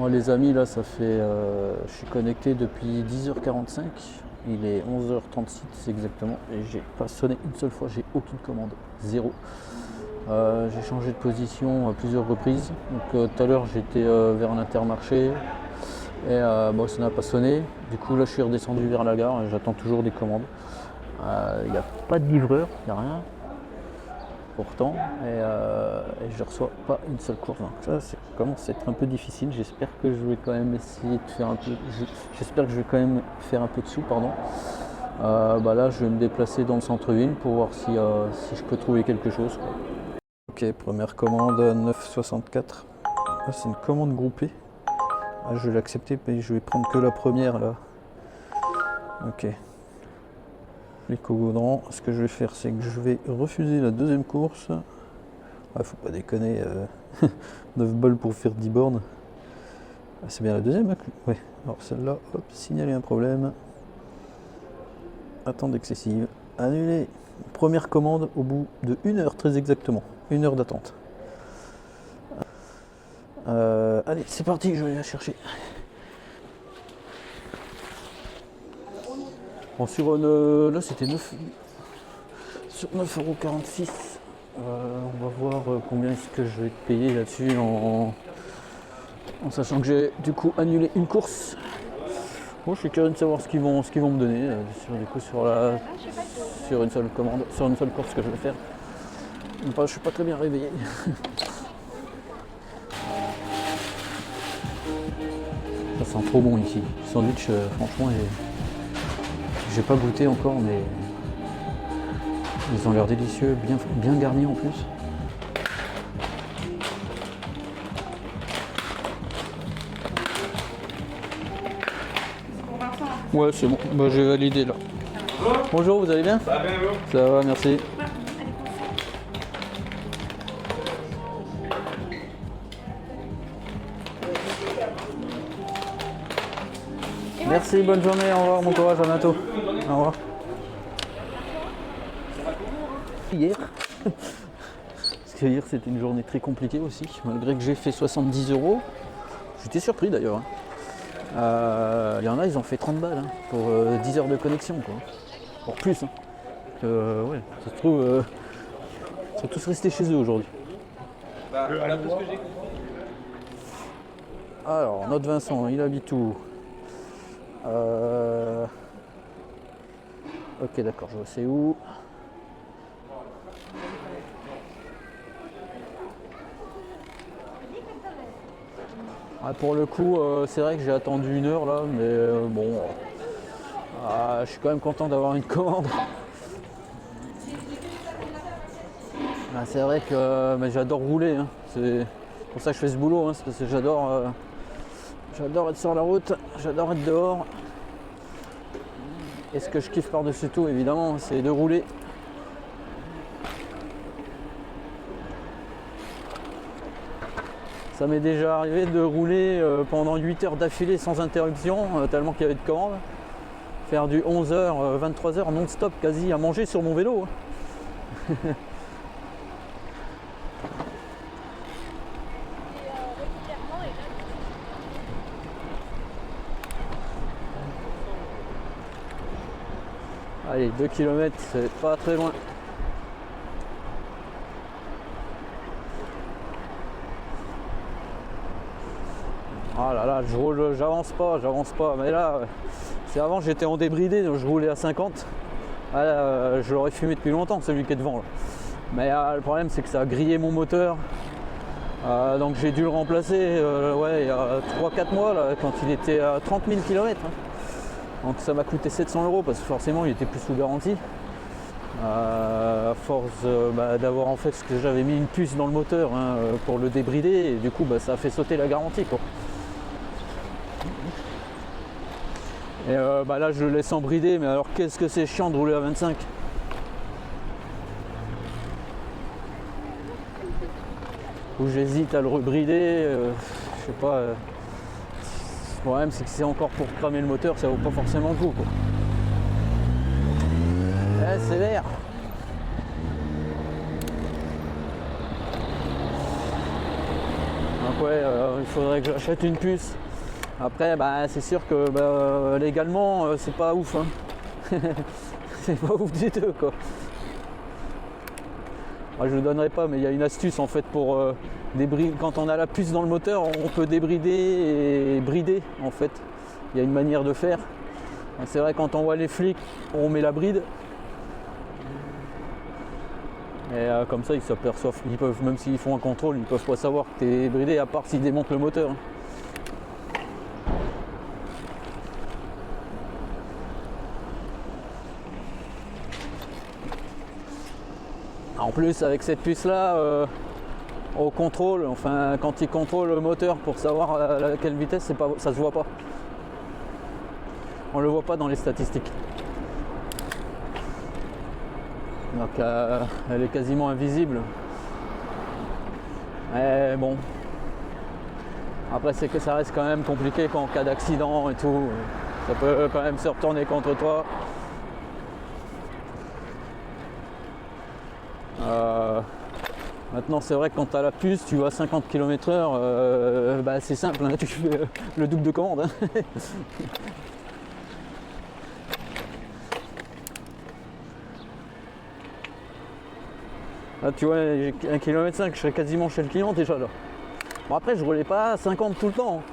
Moi les amis, là ça fait, je suis connecté depuis 10h45, il est 11h36 exactement et j'ai pas sonné une seule fois, j'ai aucune commande, zéro. J'ai changé de position à plusieurs reprises, donc tout à l'heure j'étais vers l'Intermarché et bon, ça n'a pas sonné, du coup là je suis redescendu vers la gare et j'attends toujours des commandes. Il n'y a pas de livreur, il n'y a rien. Pourtant et je reçois pas une seule course, donc ça commence à être un peu difficile. J'espère que je vais quand même essayer de faire un peu, j'espère que je vais quand même faire un peu de sous, pardon. Là je vais me déplacer dans le centre-ville pour voir si je peux trouver quelque chose, quoi. Ok, première commande 9,64. C'est une commande groupée. Je vais l'accepter mais je vais prendre que la première là. Ok. L'éco-goudron, ce que je vais faire, c'est que je vais refuser la deuxième course. Faut pas déconner, 9 balles pour faire 10 bornes. C'est bien la deuxième, hein? Ouais. Alors celle-là, hop, signaler un problème. Attente excessive. Annulé. Première commande au bout de 1 heure, très exactement. 1 heure d'attente. Allez, c'est parti, je vais la chercher. Bon, sur là c'était 9 sur 9,46 €. On va voir combien est-ce que je vais payer là-dessus en sachant que j'ai du coup annulé une course. Bon, je suis curieux de savoir ce qu'ils vont me donner sur une seule commande, sur une seule course que je vais faire. Je suis pas très bien réveillé. Ça sent trop bon ici. Le sandwich, franchement, j'ai pas goûté encore, mais ils ont l'air délicieux, bien garnis en plus. Ouais, c'est bon, j'ai validé là. Bonjour, vous allez bien? Ça va bien, vous? Ça va, merci. Merci, bonne journée, au revoir, bon courage, à bientôt. Au revoir. Hier, parce que hier c'était une journée très compliquée aussi, malgré que j'ai fait 70 €. J'étais surpris d'ailleurs, hein. Il y en a, ils ont fait 30 balles, hein, pour 10 heures de connexion, quoi. Pour plus, hein. Ouais, ça se trouve, ils sont tous restés chez eux aujourd'hui. Alors, notre Vincent, il habite où? Ok, d'accord, je vois c'est où. Pour le coup, c'est vrai que j'ai attendu 1 heure là, mais bon, je suis quand même content d'avoir une commande. C'est vrai que j'adore rouler, hein. C'est pour ça que je fais ce boulot, hein. C'est parce que j'adore être sur la route, j'adore être dehors. Et ce que je kiffe par-dessus tout, évidemment, c'est de rouler. Ça m'est déjà arrivé de rouler pendant 8 heures d'affilée sans interruption, tellement qu'il y avait de commandes. Faire du 11h, 23h non-stop quasi à manger sur mon vélo, hein. Allez, 2 km, c'est pas très loin. Ah là là, j'avance pas. Mais là, c'est avant, j'étais en débridé, donc je roulais à 50. Je l'aurais fumé depuis longtemps, celui qui est devant là. Mais le problème, c'est que ça a grillé mon moteur. Donc j'ai dû le remplacer il y a 3-4 mois, là, quand il était à 30 000 km. Hein. Donc ça m'a coûté 700 € parce que forcément, il était plus sous garantie. À force d'avoir en fait ce que j'avais mis une puce dans le moteur, hein, pour le débrider, et du coup ça a fait sauter la garantie, quoi. Et là je le laisse en bridé, mais alors qu'est-ce que c'est chiant de rouler à 25. Où j'hésite à le rebrider, je sais pas. Le problème c'est que c'est encore pour cramer le moteur, ça vaut pas forcément le coup, quoi. C'est vert. Donc ouais, il faudrait que j'achète une puce. Après, bah, c'est sûr que bah, légalement, c'est pas ouf. Hein. C'est pas ouf du tout, quoi. Moi, je ne le donnerai pas, mais il y a une astuce en fait pour débrider. Quand on a la puce dans le moteur, on peut débrider et brider en fait. Il y a une manière de faire. C'est vrai, quand on voit les flics, on met la bride. Et comme ça, ils s'aperçoivent. Ils peuvent, même s'ils font un contrôle, ils peuvent pas savoir que tu es bridé, à part s'ils démontent le moteur. En plus, avec cette puce là, au contrôle, enfin quand ils contrôlent le moteur pour savoir à quelle vitesse, c'est pas, ça se voit pas. On le voit pas dans les statistiques. Donc elle est quasiment invisible. Mais bon. Après c'est que ça reste quand même compliqué quand en cas d'accident et tout. Ça peut quand même se retourner contre toi. Maintenant c'est vrai que quand tu as la puce, tu vas à 50 km/h, bah, c'est simple, hein, tu fais le double de commande. Hein. Là tu vois, j'ai 1,5 km, je serais quasiment chez le client déjà là. Bon après je roulais pas à 50 tout le temps, hein.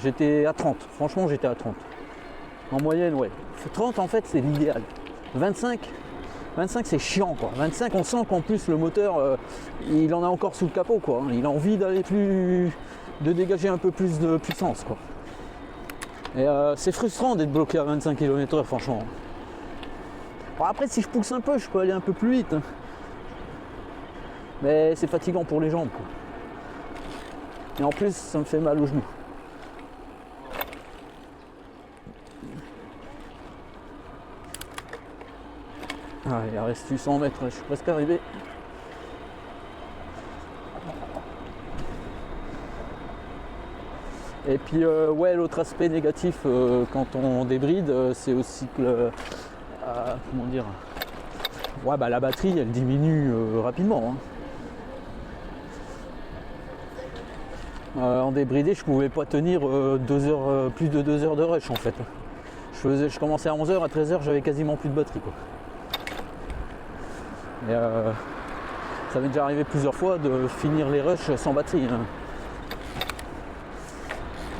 J'étais à 30, franchement j'étais à 30. En moyenne ouais. 30 en fait c'est l'idéal. 25 c'est chiant quoi. 25 on sent qu'en plus le moteur il en a encore sous le capot quoi. Il a envie d'aller plus, de dégager un peu plus de puissance quoi. Et c'est frustrant d'être bloqué à 25 km/h franchement. Bon, après si je pousse un peu je peux aller un peu plus vite. Hein. Mais c'est fatigant pour les jambes quoi. Et en plus ça me fait mal aux genoux. Ah, il reste 800 mètres, je suis presque arrivé. Et puis ouais, l'autre aspect négatif quand on débride, c'est aussi que comment dire, ouais, bah, la batterie elle diminue rapidement. Hein. En débridé, je pouvais pas tenir 2 heures, plus de 2 heures de rush en fait. Je commençais à 11h, à 13h, j'avais quasiment plus de batterie quoi. Et ça m'est déjà arrivé plusieurs fois de finir les rushs sans batterie. Hein.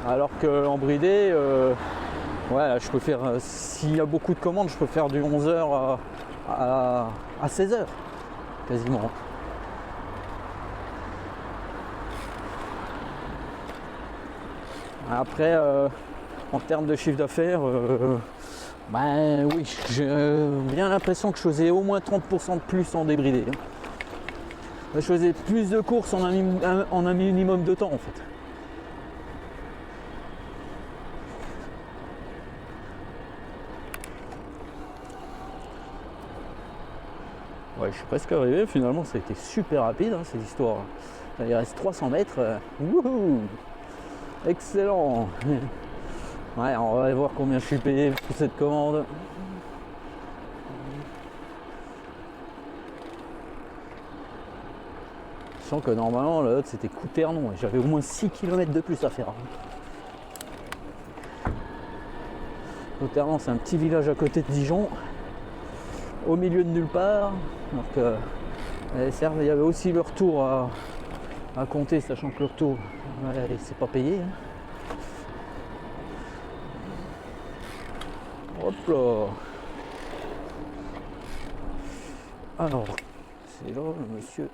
Alors qu'en bridé, ouais, je peux faire, s'il y a beaucoup de commandes, je peux faire du 11h à 16h quasiment. Après, en termes de chiffre d'affaires, ben oui, j'ai bien l'impression que je faisais au moins 30% de plus en débridé. Hein. Je faisais plus de courses en un minimum de temps en fait. Ouais, je suis presque arrivé, finalement ça a été super rapide hein, cette histoire. Il reste 300 mètres. Wouhou, excellent. Ouais, on va aller voir combien je suis payé pour cette commande. Je sens que normalement l'autre c'était Couternon et j'avais au moins 6 km de plus à faire. Couternon c'est un petit village à côté de Dijon, au milieu de nulle part. Donc certes, il y avait aussi le retour à compter, sachant que le retour ouais, c'est pas payé. Hein. Hop là. Alors, c'est là le monsieur.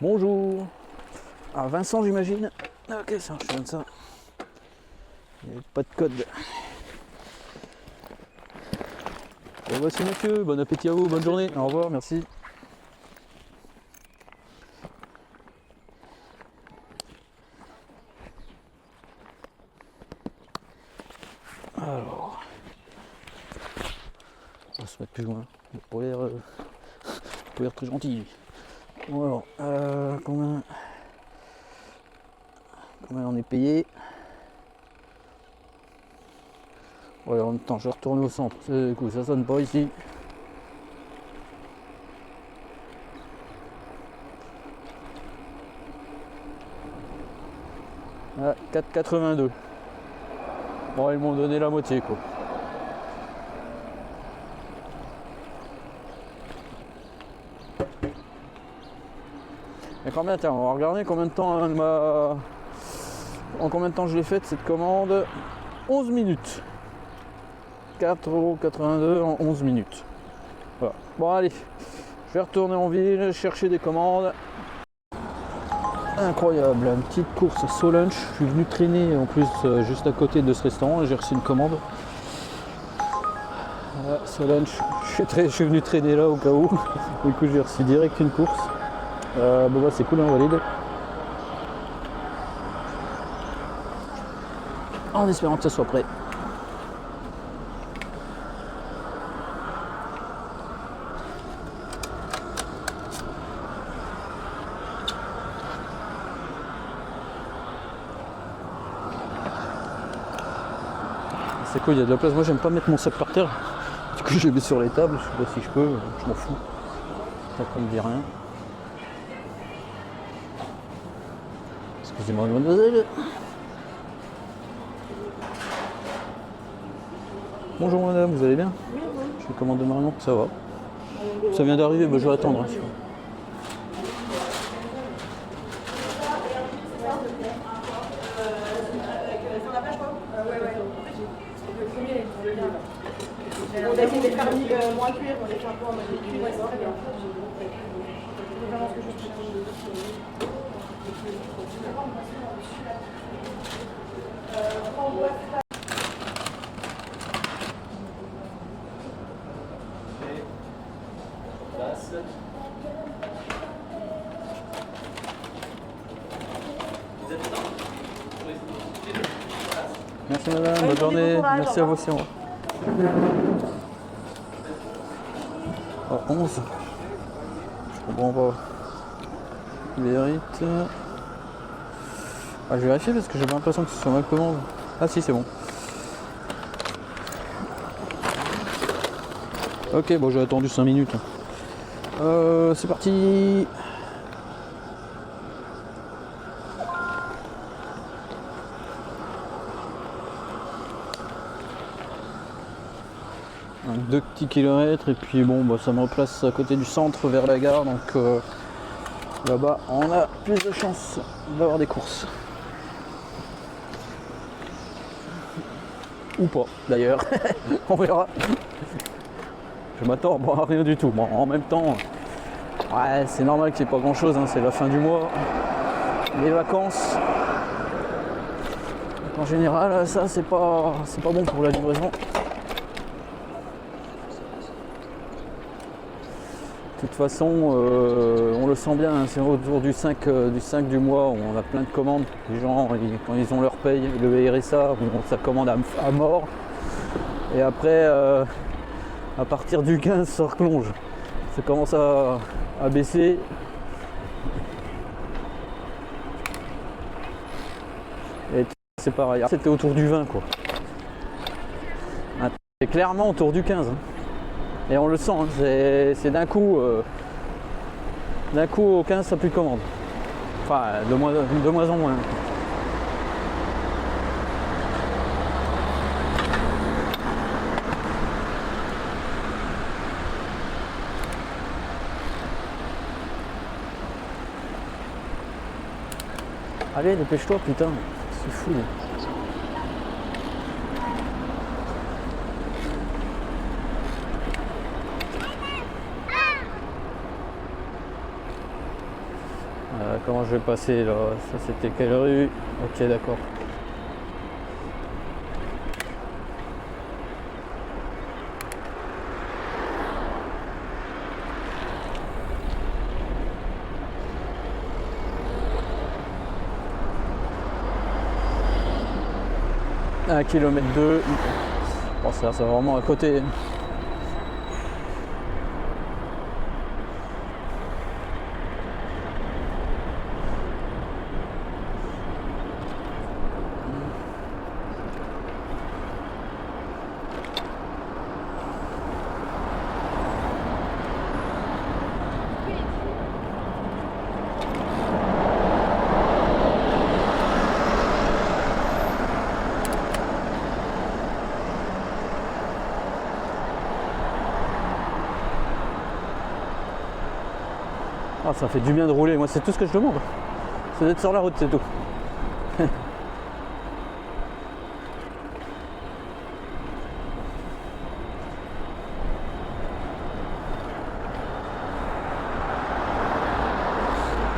Bonjour. Ah, Vincent j'imagine. Ok, ça, je donne ça. Il n'y avait pas de code. Et voici monsieur, bon appétit à vous, bonne journée. Au revoir, merci. Alors, on va se mettre plus loin. Pour l'air très gentil. Bon alors, combien on est payé? Ouais, en même temps, je vais retourner au centre. Du coup, ça sonne pas ici. Ah, 4,82. Bon, ils m'ont donné la moitié quoi. Et combien, tiens, on va regarder combien de temps en combien de temps je l'ai faite cette commande. 11 minutes. 4,82 € en 11 minutes. Voilà. Bon allez, je vais retourner en ville, chercher des commandes. Incroyable, une petite course à Solunch. Je suis venu traîner en plus juste à côté de ce restaurant et j'ai reçu une commande. Voilà, Solunch, je suis venu traîner là au cas où. Du coup j'ai reçu direct une course. Bon bah c'est cool, on valide. En espérant que ça soit prêt. C'est cool, il y a de la place. Moi j'aime pas mettre mon sac par terre. Du coup je le mets sur les tables, je sais pas si je peux, je m'en fous. Tant qu'on me dit rien. Excusez-moi mademoiselle. Bonjour madame, vous allez bien? Oui, oui. Je suis commande de Marion, ça va. Ça vient d'arriver, bah, je vais attendre. Hein, on a essayé de faire moins cuire, on les fait un peu en mode cuir, ouais, c'est très bien. C'est vraiment ce que je fais. merci madame, bonne journée, merci à vous aussi. Oh, 11. Je comprends pas. Mérite. Ah, je vais vérifier parce que j'ai pas l'impression que ce soit ma commande. Ah si, c'est bon. Ok, bon j'ai attendu 5 minutes. C'est parti. Donc 2 petits kilomètres et puis bon bah, ça me replace à côté du centre vers la gare, donc là-bas on a plus de chances d'avoir des courses. Ou pas d'ailleurs, on verra. Je m'attends à rien du tout. Bon, en même temps, ouais, c'est normal qu'il n'y ait pas grand chose, hein, c'est la fin du mois, les vacances. Donc, en général, ça c'est pas bon pour la livraison. De toute façon, on le sent bien, hein, c'est autour du 5 du mois où on a plein de commandes. Les gens, quand ils ont leur paye, le RSA, ça commande à mort. Et après, à partir du 15, ça replonge. Ça commence à baisser. Et c'est pareil. C'était autour du 20, quoi. C'est clairement autour du 15. Hein. Et on le sent, hein, c'est d'un coup au 15 ça plus de commandes. Enfin de moins en moins. Allez, dépêche-toi putain, c'est fou. Comment je vais passer là? Ça c'était quelle rue? Ok, d'accord. Un kilomètre 2. Bon, ça c'est vraiment à côté. Ah, ça fait du bien de rouler, moi c'est tout ce que je demande. C'est d'être sur la route, c'est tout.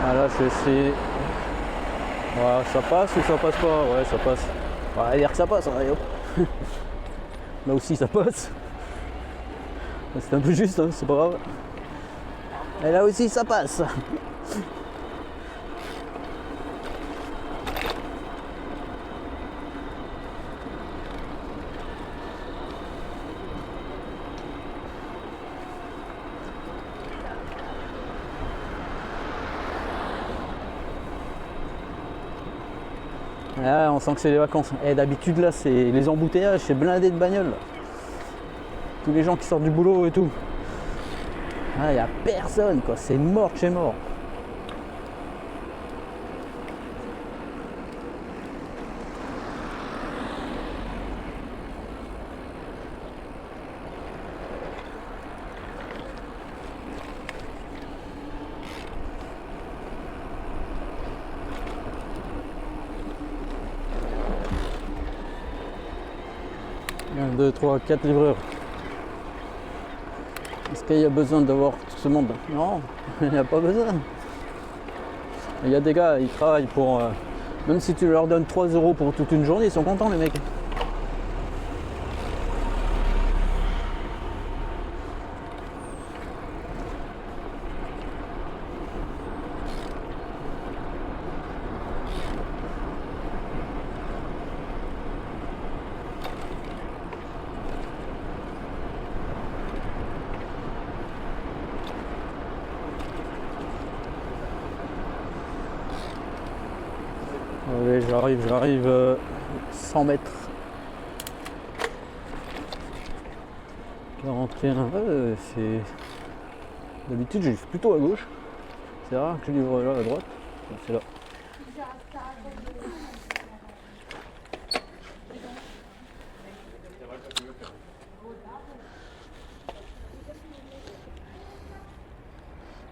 Ah là, je vais essayer. Voilà, ça passe ou ça passe pas? Ouais, ça passe. On va dire que ça passe, allez hop. Là aussi ça passe. C'est un peu juste, hein, c'est pas grave. Et là aussi ça passe. Ah, on sent que c'est les vacances. Et d'habitude là c'est les embouteillages, c'est blindé de bagnoles. Tous les gens qui sortent du boulot et tout. Ah, il n'y a personne quoi, c'est mort chez mort. Un, 2, 3, 4 livreurs. Est-ce qu'il y a besoin d'avoir tout ce monde? Non, il n'y a pas besoin. Il y a des gars, ils travaillent pour... même si tu leur donnes 3 € pour toute une journée, ils sont contents les mecs. Allez, j'arrive 100 mètres. 41, ouais, c'est... D'habitude je livre plutôt à gauche. C'est rare que je livre là à droite. C'est là.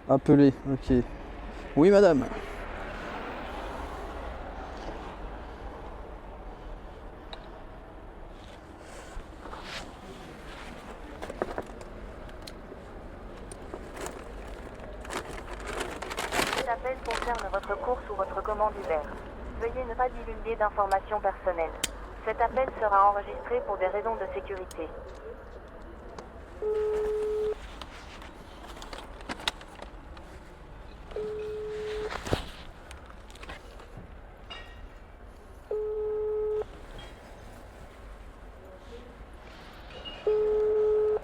Appeler, ok. Oui madame. Cet appel concerne votre course ou votre commande Uber. Veuillez ne pas divulguer d'informations personnelles. Cet appel sera enregistré pour des raisons de sécurité.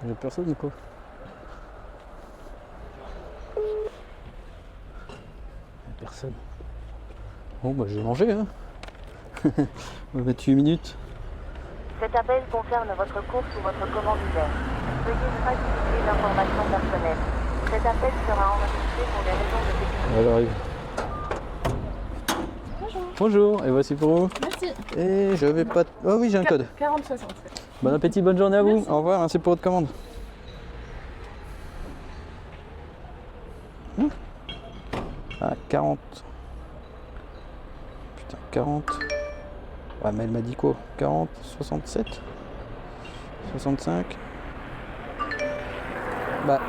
Il n'y a personne ou quoi? Personne. Bon bah j'ai mangé hein. 28 minutes. Cet appel concerne votre course ou votre commande Uber. Veuillez ne pas divulguer d'informations personnelles. Cet appel sera enregistré pour des raisons de sécurité. Elle arrive. Bonjour, et voici pour vous. Merci. Et je vais pas... Oh oui, j'ai un code. 40-60. Bon appétit, bonne journée à vous. Merci. Au revoir, merci pour votre commande. Ah, 40. Putain, 40. Ouais, mais elle m'a dit quoi? 40, 67, 65. Bah.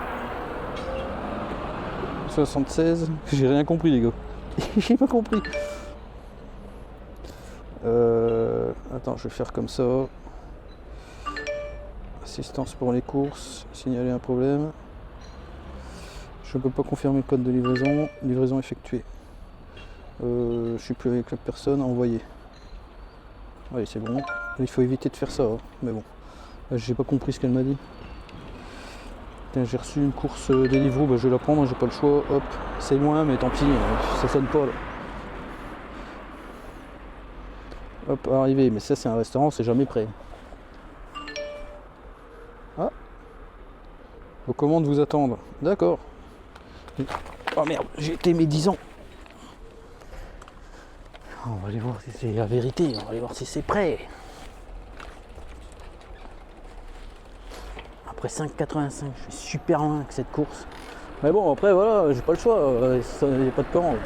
76. J'ai rien compris, les gars. J'ai pas compris. Attends, je vais faire comme ça. Assistance pour les courses. Signaler un problème. Je ne peux pas confirmer le code de livraison. Livraison effectuée. Je suis plus avec la personne. Envoyer. Oui, c'est bon. Il faut éviter de faire ça. Hein. Mais bon. Là, j'ai pas compris ce qu'elle m'a dit. J'ai reçu une course Deliveroo. Bah, je vais la prendre. J'ai pas le choix. Hop. C'est loin, mais tant pis. Ça sonne pas là. Hop, arrivé. Mais ça, c'est un restaurant. C'est jamais prêt. Ah. Vos commandes vous attendent. D'accord. Oh merde, j'ai été médisant. On va aller voir si c'est la vérité, on va aller voir si c'est prêt. Après 5,85, je suis super loin avec cette course. Mais bon, après, voilà, j'ai pas le choix. Il n'y a pas de commande.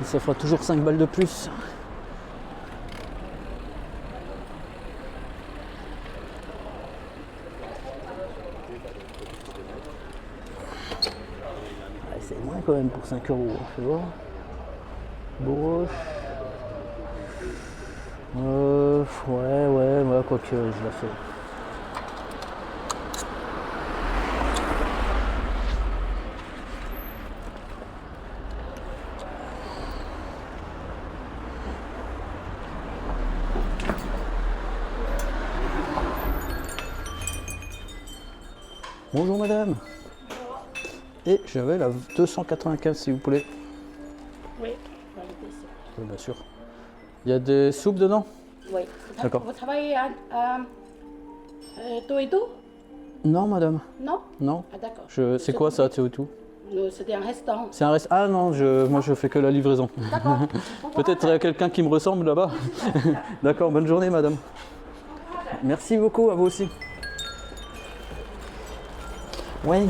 Et ça fera toujours 5 balles de plus. C'est moins quand même pour 5 €. Fais voir. Broche. Ouais, quoique je la fais. Bonjour madame. Et j'avais la 295 s'il vous plaît. Oui, Oui, bien sûr. Il y a des soupes dedans? oui. D'accord. Vous travaillez à tout et tout? Non madame. Non? Non. Ah d'accord. C'est quoi ça, tu tout? C'était un restaurant. C'est un reste. Ah non, moi je fais que la livraison. D'accord. Peut-être quelqu'un qui me ressemble là-bas. D'accord, bonne journée madame. Merci beaucoup, à vous aussi. Ouais,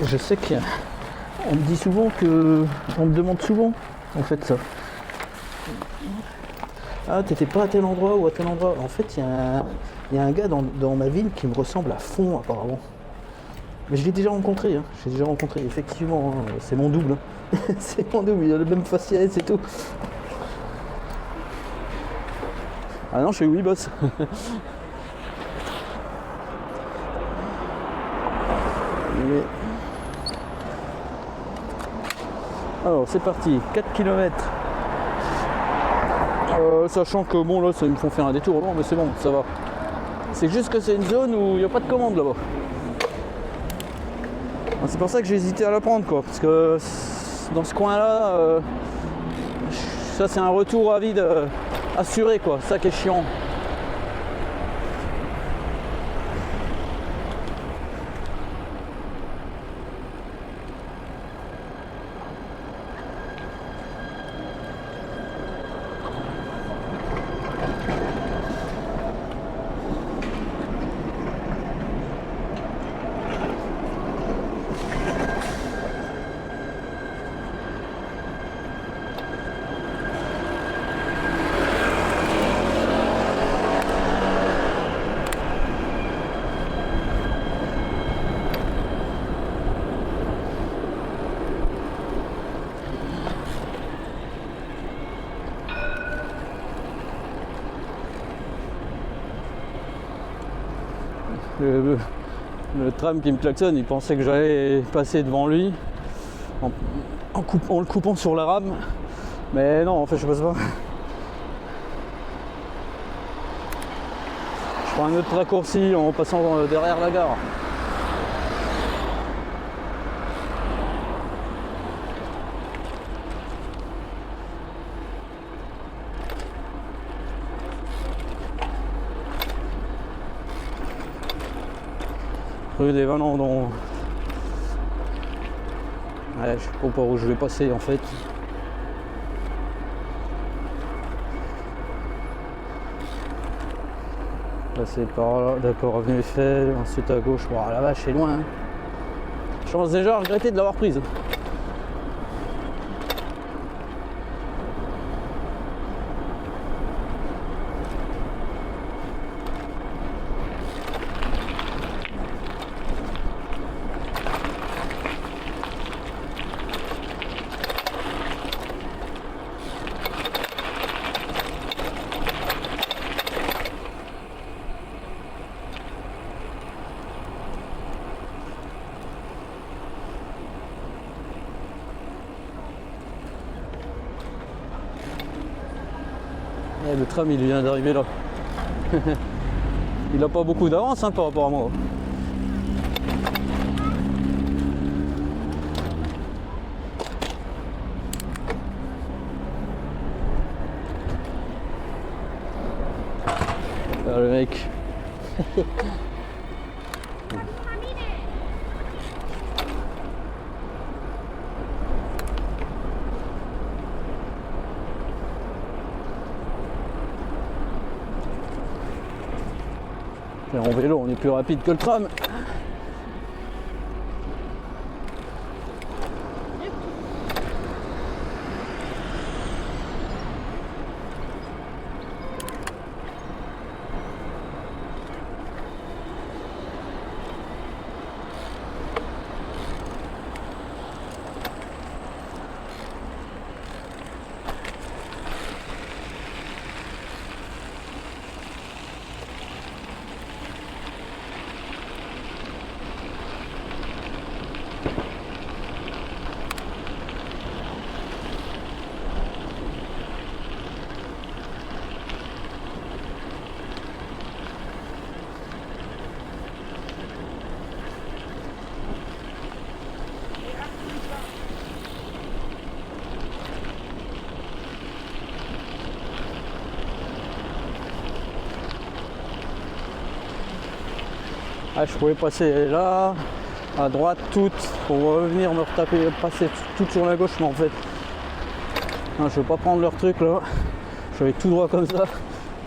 je sais qu'on me dit souvent que. On me demande souvent en fait ça. Ah, t'étais pas à tel endroit ou à tel endroit. En fait, il y a un gars dans ma ville qui me ressemble à fond apparemment. Mais je l'ai déjà rencontré, hein. J'ai déjà rencontré, effectivement, hein. C'est mon double. Hein. C'est mon double, il a le même faciès et tout. Ah non, je suis oui boss. Mais... Alors c'est parti, 4 km. Sachant que bon là ça ils me font faire un détour, non mais c'est bon, ça va. C'est juste que c'est une zone où il n'y a pas de commande là-bas. C'est pour ça que j'ai hésité à la prendre quoi, parce que dans ce coin là, ça c'est un retour à vide assuré quoi, ça qui est chiant. Le tram qui me klaxonne, il pensait que j'allais passer devant lui en le coupant sur la rame. Mais non, en fait, je passe pas. Je prends un autre raccourci en passant derrière la gare. Rue des Valandons. Ouais, je sais pas par où je vais passer en fait. Passer par là, d'accord, avenue Eiffel, ensuite à gauche. Wow, la vache, c'est loin. Hein. Je commence déjà à regretter de l'avoir prise. Et le tram il vient d'arriver là. Il n'a pas beaucoup d'avance hein, par rapport à moi. Ah, le mec. En vélo, on est plus rapide que le tram. Ah, je pouvais passer là, à droite, toute, pour revenir me retaper, passer toute sur la gauche, mais en fait, non, je vais pas prendre leur truc là. Je vais tout droit comme ça.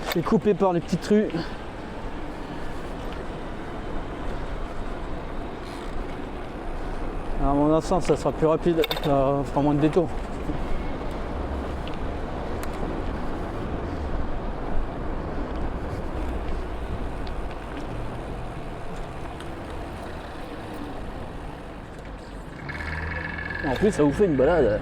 Je suis coupé par les petites rues. À mon sens, ça sera plus rapide, ça fera moins de détours. En plus, ça vous fait une balade.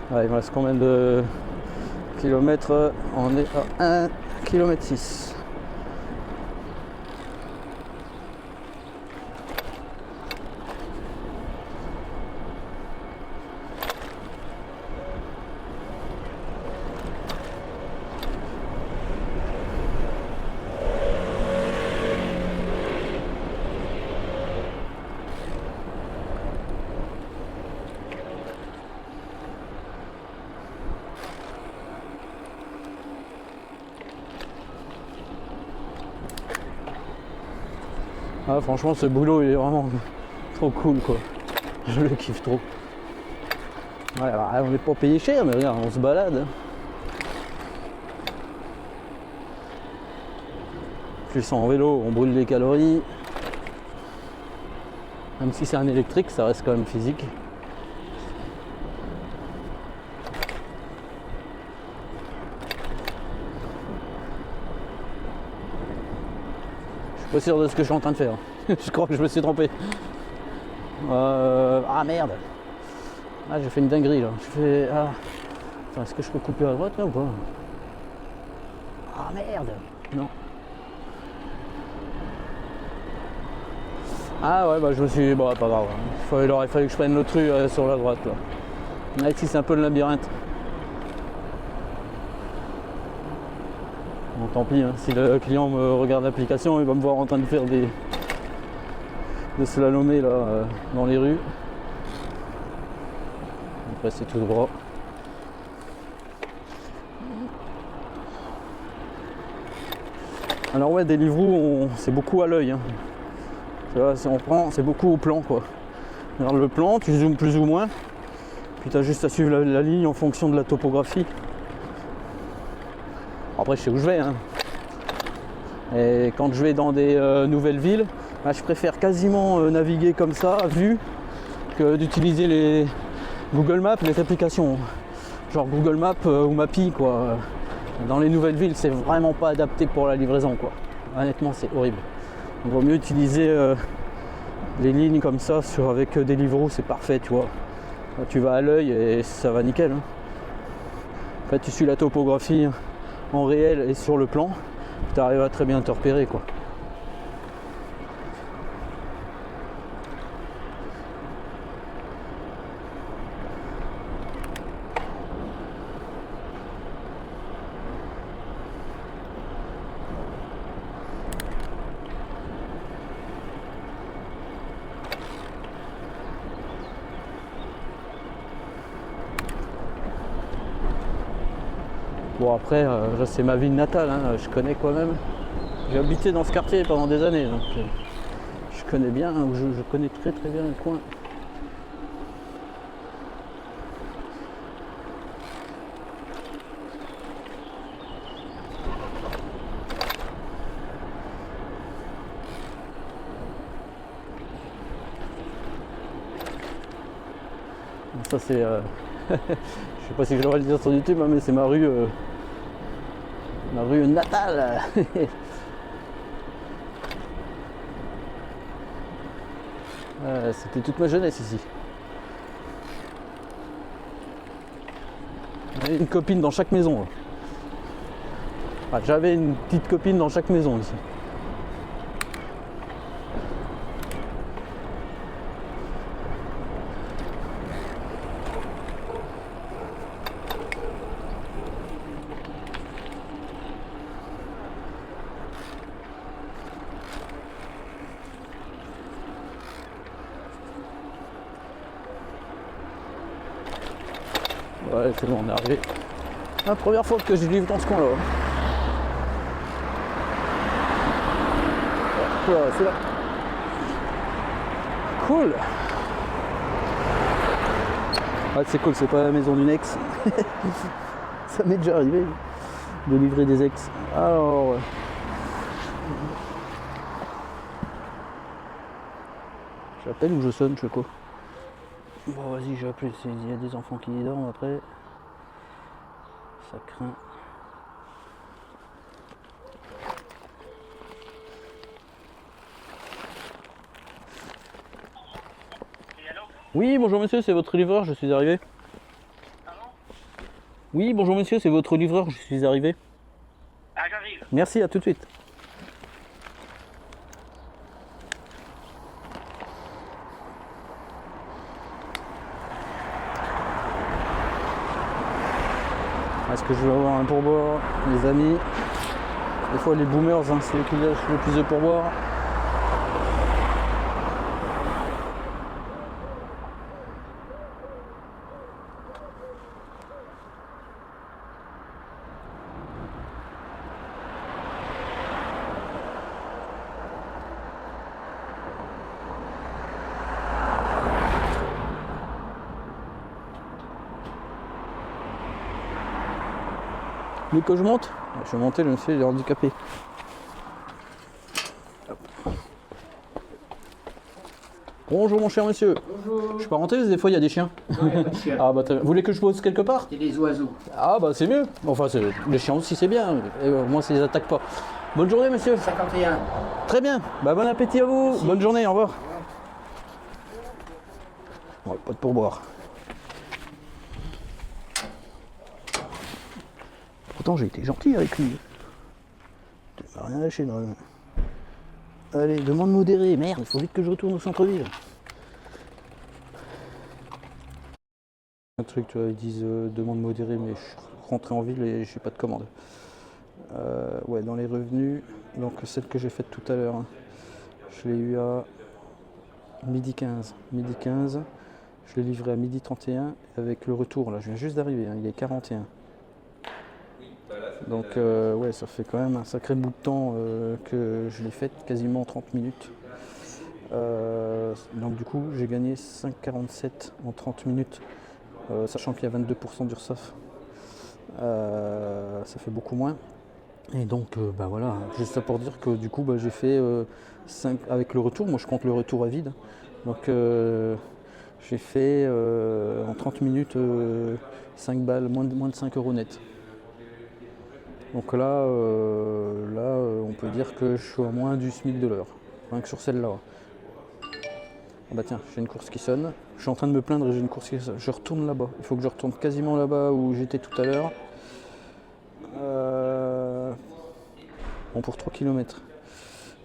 Ouais, il me reste combien de kilomètres? On est à 1,6 km. Ah, franchement, ce boulot il est vraiment trop cool quoi. Je le kiffe trop. Ouais, alors, on n'est pas payé cher, mais regarde, on se balade. Plus en vélo, on brûle des calories. Même si c'est un électrique, ça reste quand même physique. Je suis pas sûr de ce que je suis en train de faire. Je crois que je me suis trompé. Ah merde. Ah, j'ai fait une dinguerie là. Ah. Attends, est-ce que je peux couper à droite là ou pas? Ah merde. Non. Ah ouais, bah je me suis... Bon, pas grave. Il aurait fallu que je prenne l'autre rue sur la droite là. Là ici c'est un peu le labyrinthe. Bon, tant pis, hein. Si le client me regarde l'application, il va me voir en train de faire des slalomer là dans les rues. Après c'est tout droit. Alors ouais, Deliveroo, c'est beaucoup à l'œil. Hein. Si on prend, c'est beaucoup au plan quoi. Regarde le plan, tu zoomes plus ou moins. Puis tu as juste à suivre la ligne en fonction de la topographie. Après je sais où je vais. Hein. Et quand je vais dans des nouvelles villes, bah, je préfère quasiment naviguer comme ça, à vue, que d'utiliser les Google Maps, les applications. Genre Google Maps ou Mappy quoi. Dans les nouvelles villes, c'est vraiment pas adapté pour la livraison quoi. Honnêtement, c'est horrible. Il vaut mieux utiliser les lignes comme ça avec Deliveroo, c'est parfait, tu vois. Là, tu vas à l'œil et ça va nickel. Hein. En fait, tu suis la topographie en réel et sur le plan, tu arrives à très bien te repérer quoi. Bon après, là c'est ma ville natale, hein, je connais quand même. J'ai habité dans ce quartier pendant des années, donc je connais bien, je connais très bien le coin. Ça c'est... je sais pas si je devrais le dire sur YouTube, hein, mais c'est ma rue natale. C'était toute ma jeunesse ici. une copine dans chaque maison. Ah, j'avais une petite copine dans chaque maison ici. Ouais, c'est bon, on est arrivé. La première fois que je livre dans ce coin-là. Voilà, c'est là. Cool. Ouais, c'est cool, c'est pas la maison d'une ex. Ça m'est déjà arrivé de livrer des ex. Alors, j'appelle ou je sonne, je fais quoi? Bon, vas-y, j'ai appelé. Il y a des enfants qui dorment après. Ça craint. Oui, bonjour monsieur, c'est votre livreur, je suis arrivé. Oui, bonjour monsieur, c'est votre livreur, je suis arrivé. Ah, j'arrive. Merci, à tout de suite. Est-ce que je vais avoir un pourboire, les amis? Des fois les boomers, hein, c'est eux qui lâchent le plus de pourboire. Mais que je monte? Je vais monter, le monsieur il est handicapé. Hop. Bonjour mon cher monsieur. Bonjour. Je peux rentrer, des fois il y a des chiens. Non, y a pas de chien. Ah bah très bien. Vous voulez que je pose quelque part? C'est des oiseaux. Ah bah c'est mieux. Enfin les chiens aussi c'est bien. Et, moi ça les attaque pas. Bonne journée monsieur. 51. Très bien. Bah bon appétit à vous. Merci. Bonne journée, au revoir. Bon, pas de pourboire. Pourtant j'ai été gentil avec lui. Tu m'as rien lâché normalement. Allez, demande modérée. Merde, il faut vite que je retourne au centre-ville. Un truc, tu vois, ils disent demande modérée, mais je suis rentré en ville et j'ai pas de commande. Ouais, dans les revenus, donc celle que j'ai faite tout à l'heure, hein, je l'ai eu à midi 15. Midi 15, je l'ai livré à midi 31 avec le retour, là je viens juste d'arriver, hein, il est 41. Donc ouais, ça fait quand même un sacré bout de temps que je l'ai faite, quasiment 30 minutes. Donc du coup j'ai gagné 5,47 en 30 minutes, sachant qu'il y a 22% d'URSSAF. Ça fait beaucoup moins. Et donc bah voilà, juste ça pour dire que du coup bah, j'ai fait 5 avec le retour, moi je compte le retour à vide. Donc j'ai fait en 30 minutes 5 balles, moins de 5 euros net. Donc là, on peut dire que je suis à moins du SMIC de l'heure, rien que sur celle-là. Ah bah tiens, j'ai une course qui sonne. Je suis en train de me plaindre et j'ai une course qui sonne. Je retourne là-bas. Il faut que je retourne quasiment là-bas où j'étais tout à l'heure. Bon, pour 3 km.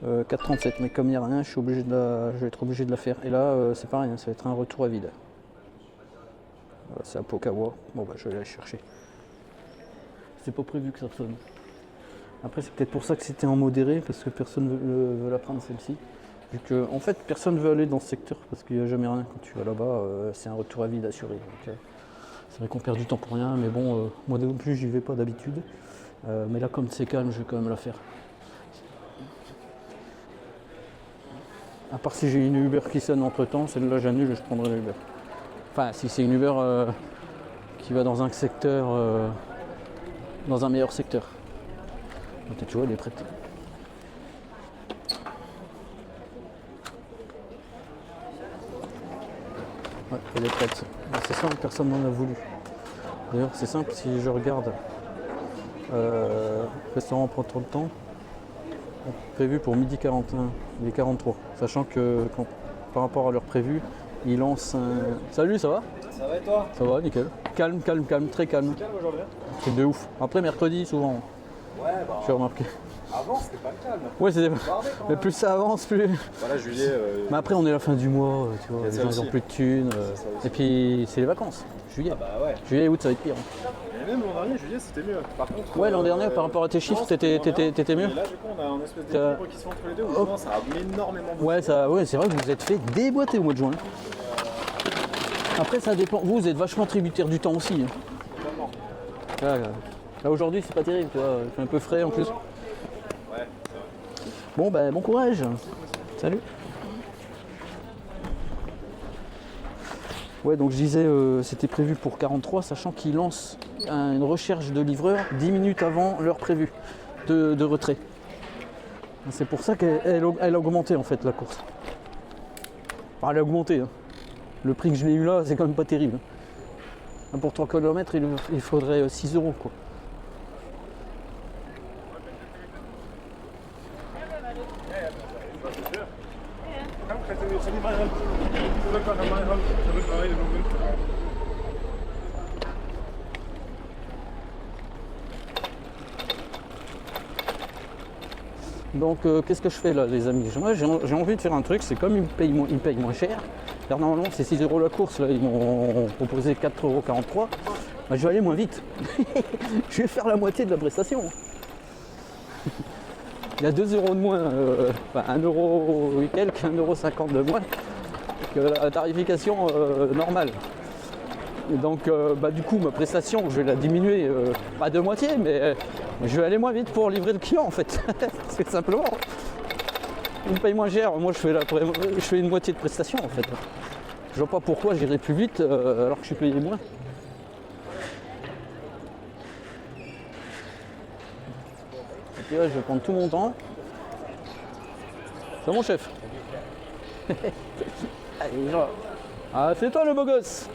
4,37. Mais comme il n'y a rien, je vais être obligé de la faire. Et là, c'est pareil, hein, ça va être un retour à vide. C'est à Pokawa. Bon bah je vais aller la chercher. C'est pas prévu que ça sonne. Après c'est peut-être pour ça que c'était en modéré, parce que personne veut la prendre celle-ci. Vu que en fait personne veut aller dans ce secteur parce qu'il n'y a jamais rien quand tu vas là-bas, c'est un retour à vide assuré. Donc, c'est vrai qu'on perd du temps pour rien, mais bon, moi non plus j'y vais pas d'habitude. Mais là comme c'est calme, je vais quand même la faire. À part si j'ai une Uber qui sonne entre temps, celle-là j'annule et je prendrai l'Uber. Enfin si c'est une Uber qui va dans un secteur. Dans un meilleur secteur. Donc, tu vois, elle est prête. Ouais, elle est prête. C'est simple, personne n'en a voulu. D'ailleurs, c'est simple, si je regarde restaurant prend trop de temps, prévu pour midi 41, il est 43. Sachant que par rapport à l'heure prévue, il lance un... Salut, ça va? Ça va et toi? Ça va, nickel. Calme, très calme. Calme aujourd'hui. Truc de ouf. Après mercredi souvent, Ouais, bah. j'ai remarqué. Avant, c'était pas calme. Ouais, c'est Bardé, quand mais même. plus ça avance, plus. Voilà, juillet. Mais après on est à la fin du mois, tu vois, Il y a les ça gens ils ont aussi. plus de thunes. ça aussi. Et puis c'est les vacances, juillet. Ah bah ouais. Juillet et août ça va être pire. Et même l'an dernier, juillet, c'était mieux. Par contre. Ouais, l'an dernier par rapport à tes chiffres, non, c'était t'étais mieux. Et là, du coup, on a un espèce T'as- d'équilibre qui se fait entre les deux. Où non, ça a énormément bougé. Ouais, c'est vrai que vous vous êtes fait déboîter au mois de juin. Après ça dépend, vous êtes vachement tributaire du temps aussi. Hein. Vraiment. Là aujourd'hui c'est pas terrible, tu vois, il fait un peu frais en plus. Ouais. Bon ben bon courage. Salut. Ouais donc je disais c'était prévu pour 43, sachant qu'il lance une recherche de livreur 10 minutes avant l'heure prévue de retrait. C'est pour ça qu'elle a augmenté en fait la course. Enfin, elle a augmenté. Hein. Le prix que je l'ai eu là, c'est quand même pas terrible. Pour 3 km, il faudrait 6 € quoi. Donc qu'est-ce que je fais là les amis? Moi j'ai envie de faire un truc, c'est comme ils payent moins cher. Alors, normalement c'est 6 € la course, là ils m'ont proposé 4,43 €. Bah, je vais aller moins vite. Je vais faire la moitié de la prestation. Il y a 2 € de moins, enfin 1 € et quelques, 1,50 € de moins que la tarification normale. Et donc bah, du coup ma prestation je vais la diminuer, pas de moitié, mais je vais aller moins vite pour livrer le client en fait. C'est simplement. Il me paye moins cher, moi je fais une moitié de prestation en fait. Je vois pas pourquoi j'irai plus vite alors que je suis payé moins. Et puis là je vais prendre tout mon temps. C'est mon chef. Allez, genre. Ah c'est toi le beau gosse.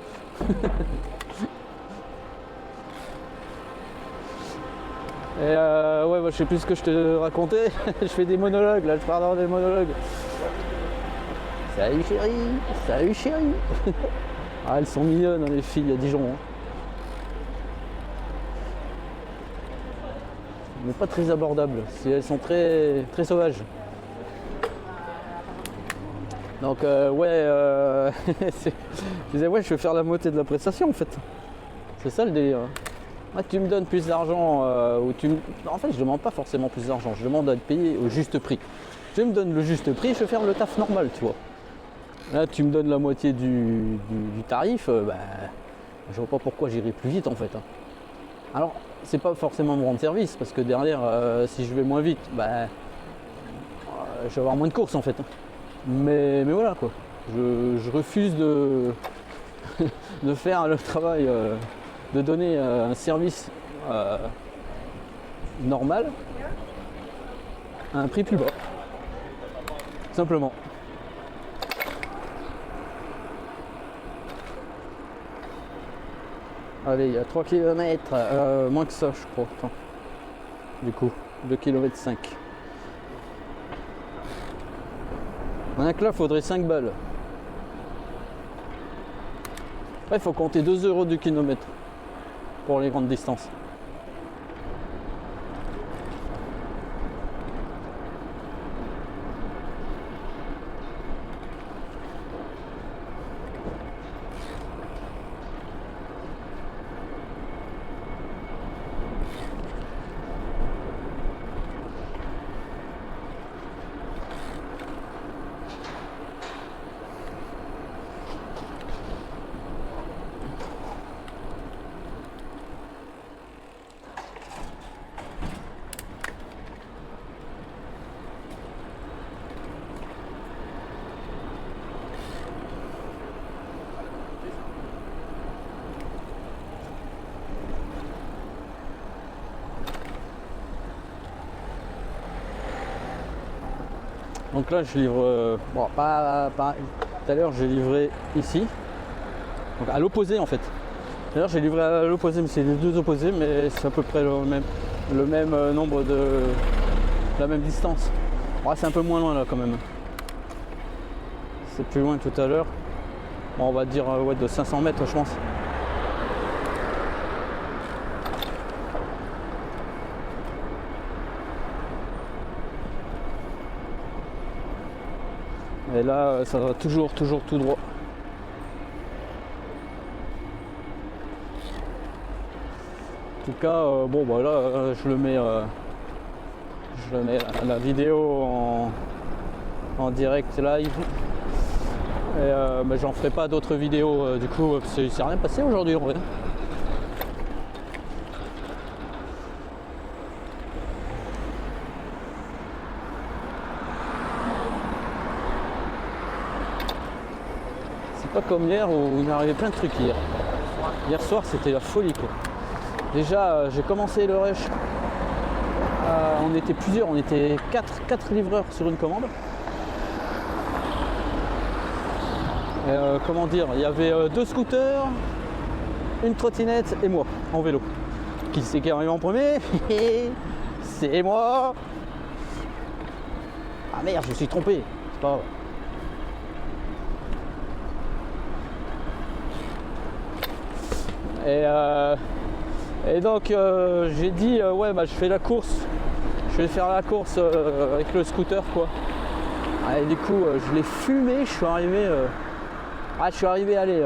Et ouais, bah, je sais plus ce que je te racontais. Je fais des monologues, là je pars dans des monologues. Salut chérie, salut chérie. Ah, elles sont mignonnes hein, les filles à Dijon. Hein. Mais pas très abordables, elles sont très, très sauvages. Donc ouais, je disais ouais je vais faire la moitié de la prestation en fait. C'est ça le délire. Ah, tu me donnes plus d'argent ou En fait je demande pas forcément plus d'argent, je demande à être payé au juste prix. Tu me donnes le juste prix, je vais faire le taf normal tu vois. Là tu me donnes la moitié du tarif, bah, je vois pas pourquoi j'irai plus vite en fait. Hein. Alors c'est pas forcément me rendre service parce que derrière si je vais moins vite, bah, je vais avoir moins de courses en fait. Hein. Mais voilà quoi, je refuse de, de faire le travail, de donner un service normal à un prix plus bas. Simplement. Allez, il y a 3 km, moins que ça je crois. Attends. Du coup, 2,5 km. Rien que là, il faudrait 5 balles. Il faut compter 2 € du kilomètre pour les grandes distances. Donc là je livre, bon pas tout à l'heure j'ai livré ici, donc à l'opposé en fait. Tout à l'heure j'ai livré à l'opposé, mais c'est les deux opposés, mais c'est à peu près le même nombre de la même distance. Ouais, c'est un peu moins loin là quand même. C'est plus loin que tout à l'heure. Bon, on va dire ouais, de 500 mètres je pense. Et là, ça va toujours tout droit. En tout cas, bon, bah là, je le mets la vidéo en direct live. Et bah, j'en ferai pas d'autres vidéos du coup, parce qu'il s'est rien passé aujourd'hui en vrai. C'est pas comme hier où il m'est arrivé plein de trucs hier. Hier soir c'était la folie quoi. Déjà j'ai commencé le rush. On était plusieurs, on était 4 livreurs sur une commande. Comment dire, il y avait 2 scooters, une trottinette et moi en vélo. Qui c'est qui est arrivé en premier? C'est moi. Ah merde, je me suis trompé, c'est pas grave. Et donc j'ai dit ouais bah je fais la course, je vais faire la course avec le scooter quoi. Et du coup je l'ai fumé, je suis arrivé allez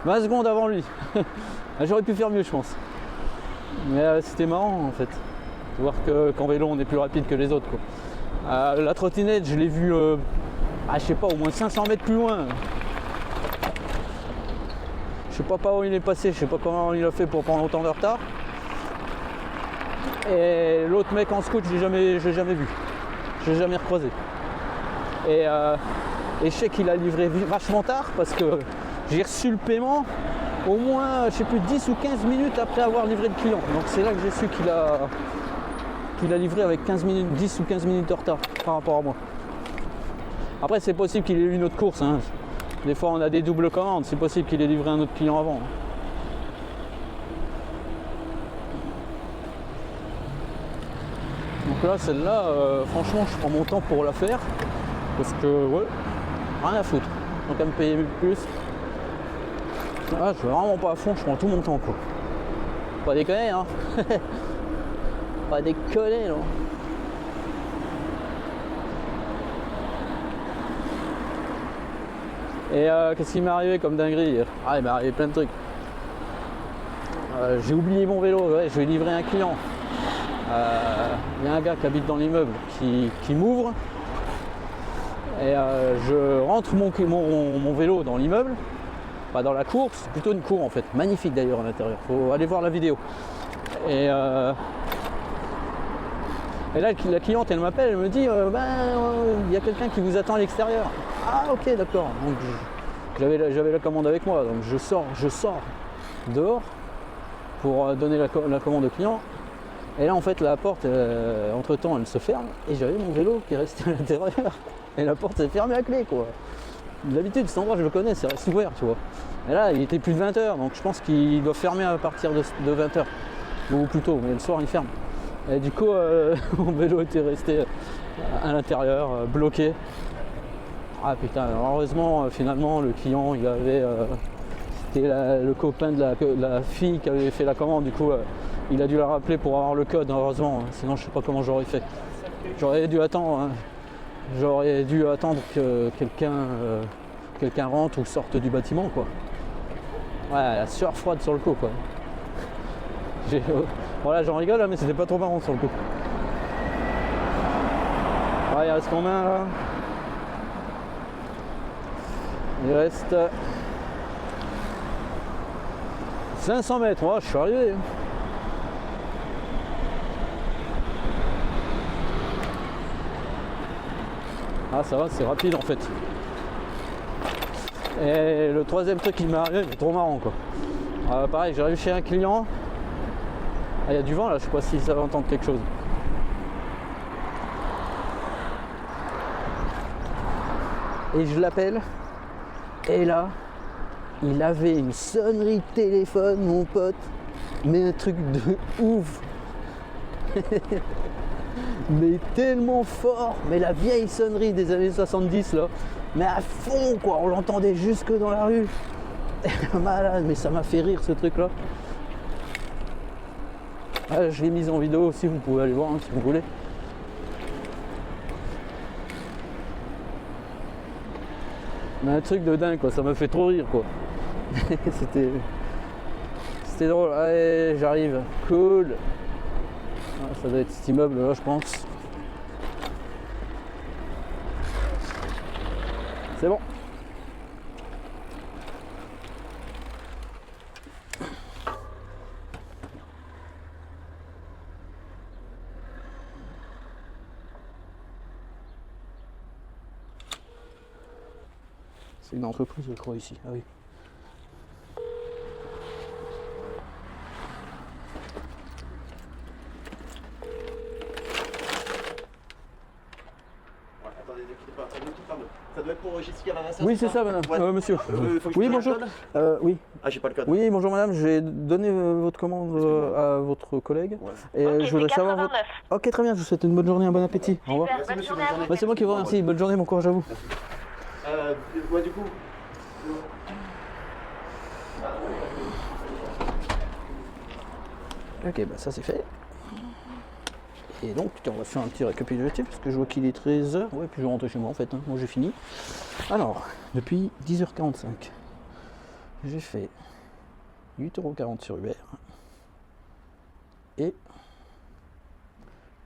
20 secondes avant lui. J'aurais pu faire mieux je pense. Mais c'était marrant en fait. De voir qu'en vélo on est plus rapide que les autres quoi. La trottinette je l'ai vue je sais pas au moins 500 mètres plus loin. Je sais pas par où il est passé, je sais pas comment il a fait pour prendre autant de retard. Et l'autre mec en scoot, je l'ai jamais vu. Je l'ai jamais recroisé. Et je sais qu'il a livré vachement tard parce que j'ai reçu le paiement au moins, je sais plus, 10 ou 15 minutes après avoir livré le client. Donc c'est là que j'ai su qu'il a livré avec 10 ou 15 minutes de retard par rapport à moi. Après c'est possible qu'il ait eu une autre course. Hein. Des fois on a des doubles commandes, c'est possible qu'il ait livré un autre client avant. Donc là celle-là, franchement je prends mon temps pour la faire. Parce que ouais, rien à foutre. Donc à me payer plus. Ah, je suis vraiment pas à fond, je prends tout mon temps quoi. Pas déconner hein. Pas déconner non. Et qu'est-ce qui m'est arrivé comme dinguerie hier? Ah il m'est arrivé plein de trucs. J'ai oublié mon vélo, ouais, je vais livrer un client. Il y a un gars qui habite dans l'immeuble qui m'ouvre. Et je rentre mon vélo dans l'immeuble, pas dans la cour, c'est plutôt une cour en fait, magnifique d'ailleurs à l'intérieur, faut aller voir la vidéo. Et là la cliente elle m'appelle, elle me dit il y a quelqu'un qui vous attend à l'extérieur. Ah ok d'accord, donc j'avais la commande avec moi, donc je sors dehors pour donner la commande au client. Et là en fait la porte entre temps elle se ferme et j'avais mon vélo qui est resté à l'intérieur et la porte s'est fermée à clé quoi. D'habitude cet endroit je le connais, c'est resté ouvert tu vois. Et là il était plus de 20h donc je pense qu'il doit fermer à partir de 20h ou plus tôt, mais le soir il ferme. Et du coup mon vélo était resté à l'intérieur, bloqué. Ah putain, heureusement finalement le client il avait c'était le copain de la fille qui avait fait la commande, du coup il a dû la rappeler pour avoir le code heureusement, sinon je sais pas comment j'aurais fait. J'aurais dû attendre que quelqu'un rentre ou sorte du bâtiment quoi. Ouais, la sueur froide sur le coup quoi. Voilà, j'en rigole mais c'était pas trop marrant sur le coup. Ouais, il reste combien là? Il reste 500 mètres, oh, je suis arrivé. Ah ça va, c'est rapide en fait. Et le troisième truc qui m'est arrivé, c'est trop marrant quoi. Pareil, j'arrive chez un client. Il y a du vent là, je sais pas si ça va entendre quelque chose. Et je l'appelle. Et là, il avait une sonnerie de téléphone, mon pote. Mais un truc de ouf. Mais tellement fort. Mais la vieille sonnerie des années 70 là. Mais à fond quoi, on l'entendait jusque dans la rue. Malade, mais ça m'a fait rire ce truc là. Ah, je l'ai mise en vidéo aussi, vous pouvez aller voir hein, si vous voulez. Un truc de dingue quoi, ça m'a fait trop rire quoi. C'était drôle. Allez, j'arrive. Cool. Ah, ça doit être cet immeuble là, je pense. C'est bon. C'est une entreprise, je crois, ici. Ah oui. Attendez, ne quittez pas. Ça doit être pour Jessica Vanessa. Oui, c'est ça, madame. Ouais. Monsieur. Faut que je Oui, te bonjour. donne le code Oui. Ah, j'ai pas le code. Oui, bonjour madame. J'ai donné votre commande à votre collègue. Ouais. Et Ok, je voudrais c'est savoir votre... 89. Ok, très bien. Je vous souhaite une bonne journée, un bon appétit. Au revoir. Super, bonne journée à vous. Bah, c'est moi qui vous remercie. Bonne journée, bon courage à vous. Ouais, du coup. Ok, bah ça c'est fait. Et donc, on va faire un petit récapitulatif parce que je vois qu'il est 13h. Ouais, puis je vais rentrer chez moi en fait. Hein. Moi j'ai fini. Alors, depuis 10h45, j'ai fait 8,40€ sur Uber. Et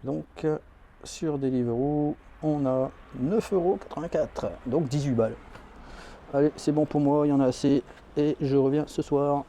donc, sur Deliveroo, on a 9,84€. Donc 18 balles. Allez, c'est bon pour moi, il y en a assez. Et je reviens ce soir.